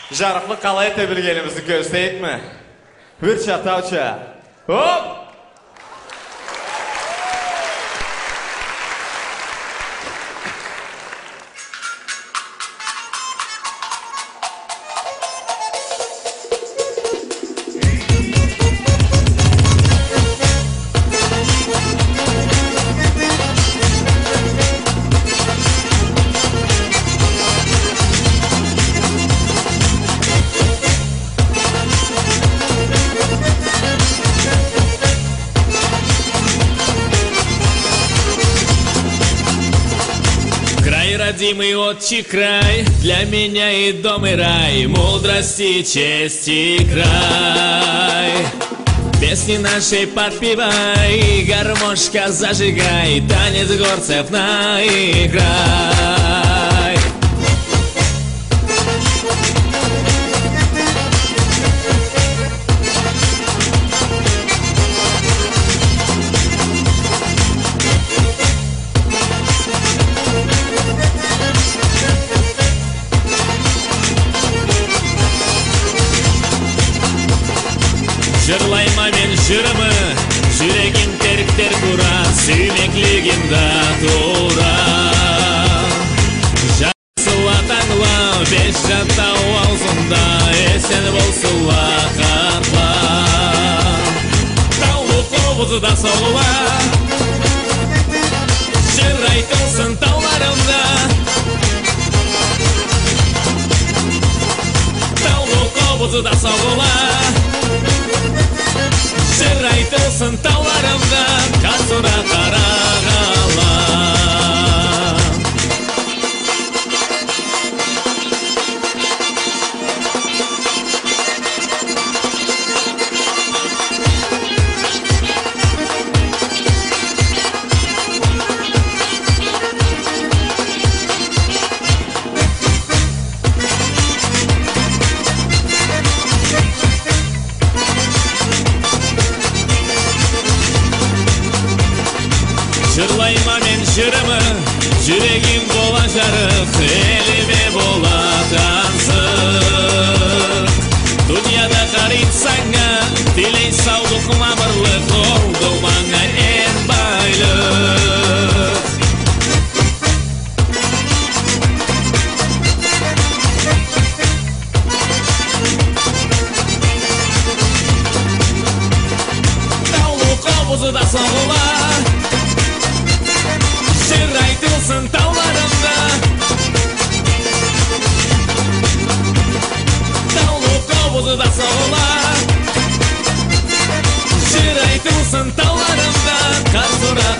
Жарықлы қалай ете білгенімізді көстейік ме? Үрча тауча. Оп! Родимый отчий край, для меня и дом, и рай, мудрости, чести край. Песни нашей подпевай, гармошка зажигай, танец горцев наиграй. Жырлайма мен жырымы, жүрегім теріктер тура, сүймеклігім да тура. Жасыл атаңла, беш жаттау аузында, есен болсын лақатла. Таулы қобызда соғыла, жыр айтылсын тауларымда. Таулы қобызда соғыла, жыр айтылсын тауларымда, қасыра қарағала. Жырлайма мен жырымы, жүрегім бола жарық, еліме бола таңсық. Дүнияда қарит саңа, тілей саулық мамырлық, олды маңа ен байлық. Таулы қобызда соғыла, жыр айтылсын тауларымда. Таулы қобызда соғыла, жыр айтылсын тауларымда. Қасыра